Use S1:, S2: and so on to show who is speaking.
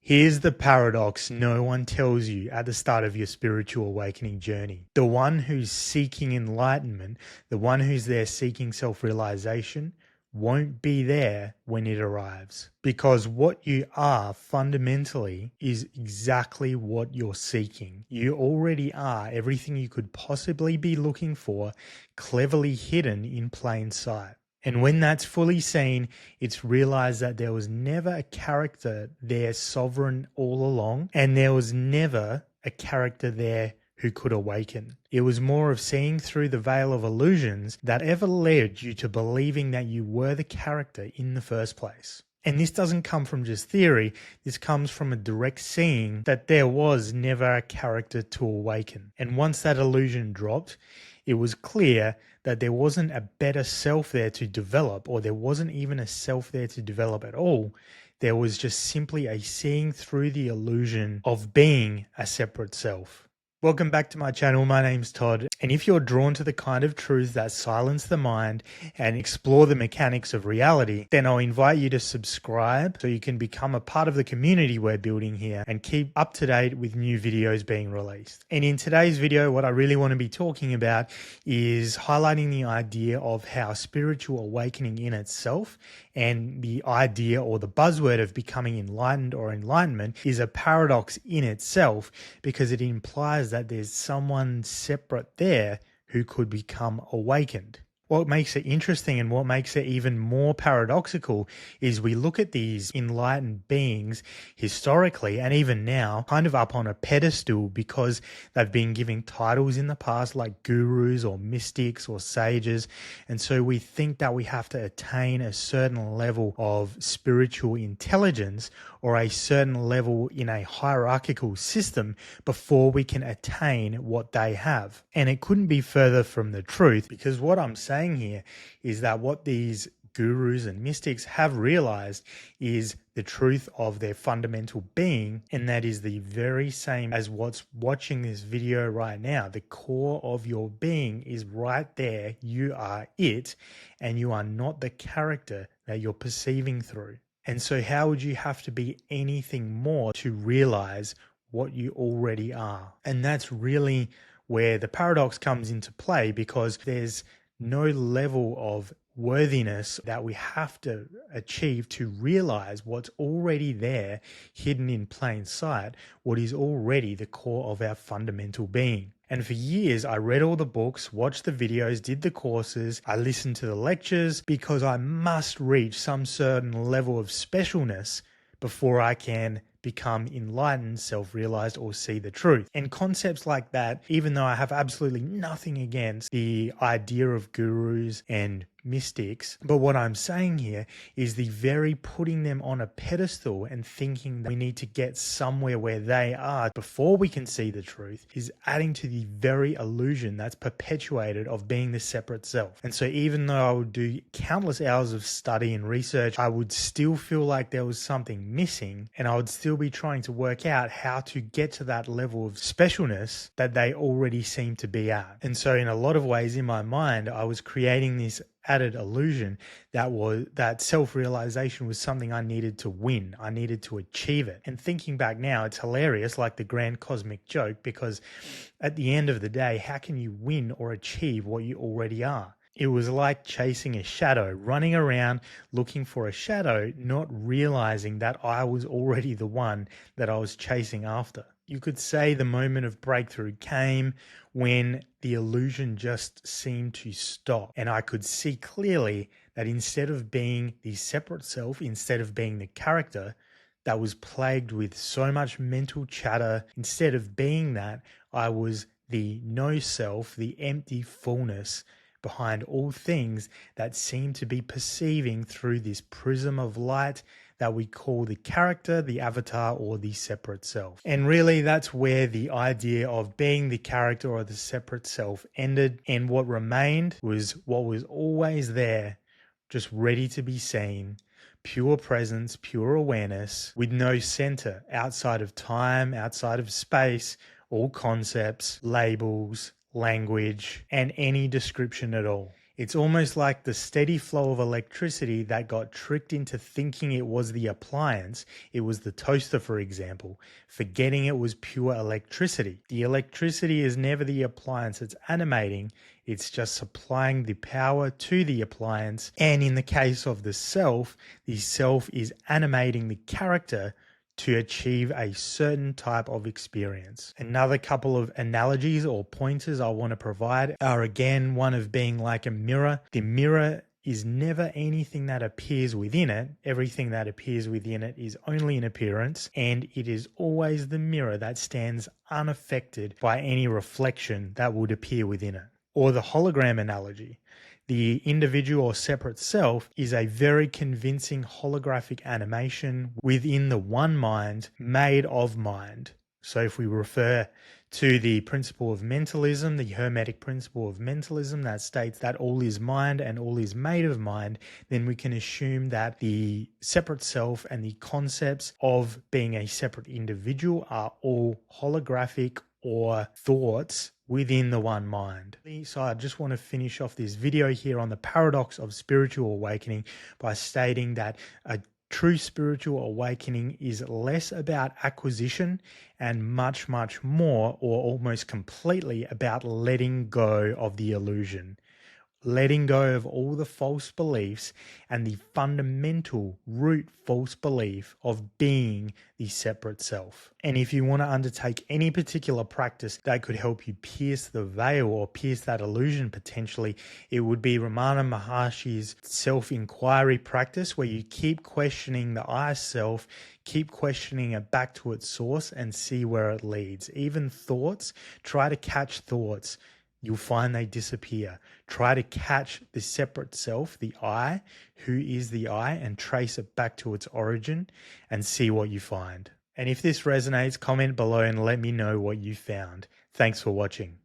S1: Here's the paradox no one tells you at the start of your spiritual awakening journey. The one who's seeking enlightenment, the one who's there seeking self-realization, won't be there when it arrives. Because what you are fundamentally is exactly what you're seeking. You already are everything you could possibly be looking for, cleverly hidden in plain sight. And when that's fully seen, it's realized that there was never a character there sovereign all along, and there was never a character there who could awaken. It was more of seeing through the veil of illusions that ever led you to believing that you were the character in the first place. And this doesn't come from just theory, this comes from a direct seeing that there was never a character to awaken. And once that illusion dropped, it was clear that there wasn't a better self there to develop, or there wasn't even a self there to develop at all. There was just simply a seeing through the illusion of being a separate self. Welcome back to my channel. My name's Todd, and if you're drawn to the kind of truths that silence the mind and explore the mechanics of reality, then I'll invite you to subscribe so you can become a part of the community we're building here and keep up to date with new videos being released. And in today's video, what I really want to be talking about is highlighting the idea of how spiritual awakening in itself and the idea or the buzzword of becoming enlightened or enlightenment is a paradox in itself, because it implies that there's someone separate there who could become awakened. What makes it interesting and what makes it even more paradoxical is we look at these enlightened beings historically and even now kind of up on a pedestal because they've been given titles in the past like gurus or mystics or sages. And so we think that we have to attain a certain level of spiritual intelligence or a certain level in a hierarchical system before we can attain what they have. And it couldn't be further from the truth, because what I'm saying here is that what these gurus and mystics have realized is the truth of their fundamental being, and that is the very same as what's watching this video right now. The core of your being is right there. You are it, and you are not the character that you're perceiving through. And so how would you have to be anything more to realize what you already are? And that's really where the paradox comes into play, because there's no level of worthiness that we have to achieve to realize what's already there, hidden in plain sight, what is already the core of our fundamental being. And for years, I read all the books, watched the videos, did the courses, I listened to the lectures, because I must reach some certain level of specialness before I can become enlightened, self-realized, or see the truth. And concepts like that, even though I have absolutely nothing against the idea of gurus and mystics, but what I'm saying here is the very putting them on a pedestal and thinking that we need to get somewhere where they are before we can see the truth is adding to the very illusion that's perpetuated of being the separate self. And so even though I would do countless hours of study and research, I would still feel like there was something missing, and I would still be trying to work out how to get to that level of specialness that they already seem to be at. And so in a lot of ways in my mind, I was creating this added illusion that self-realization was something I needed to win. I needed to achieve it. And thinking back now, it's hilarious, like the grand cosmic joke, because at the end of the day, how can you win or achieve what you already are? It was like chasing a shadow, running around looking for a shadow, not realizing that I was already the one that I was chasing after. You could say the moment of breakthrough came when the illusion just seemed to stop, and I could see clearly that instead of being the separate self, instead of being the character that was plagued with so much mental chatter, instead of being that, I was the no self, the empty fullness behind all things that seem to be perceiving through this prism of light that we call the character, the avatar, or the separate self. And really that's where the idea of being the character or the separate self ended, and what remained was what was always there, just ready to be seen. Pure presence, pure awareness, with no center outside of time, outside of space, all concepts, labels, language, and any description at all. It's almost like the steady flow of electricity that got tricked into thinking it was the appliance. It was the toaster, for example, forgetting it was pure electricity. The electricity is never the appliance it's animating. It's just supplying the power to the appliance. And in the case of the self is animating the character to achieve a certain type of experience. Another couple of analogies or pointers I want to provide are, again, one of being like a mirror. The mirror is never anything that appears within it. Everything that appears within it is only an appearance, and it is always the mirror that stands unaffected by any reflection that would appear within it. Or the hologram analogy. The individual or separate self is a very convincing holographic animation within the one mind made of mind. So if we refer to the principle of mentalism, the Hermetic principle of mentalism that states that all is mind and all is made of mind, then we can assume that the separate self and the concepts of being a separate individual are all holographic or thoughts within the one mind. So I just want to finish off this video here on the paradox of spiritual awakening by stating that a true spiritual awakening is less about acquisition and much, much more, or almost completely, about letting go of the illusion. Letting go of all the false beliefs and the fundamental root false belief of being the separate self. And if you want to undertake any particular practice that could help you pierce the veil or pierce that illusion potentially, it would be Ramana Maharshi's self-inquiry practice, where you keep questioning the I self, keep questioning it back to its source and see where it leads. Even thoughts, try to catch thoughts. You'll find they disappear. Try to catch the separate self, the I, who is the I, and trace it back to its origin and see what you find. And if this resonates, comment below and let me know what you found. Thanks for watching.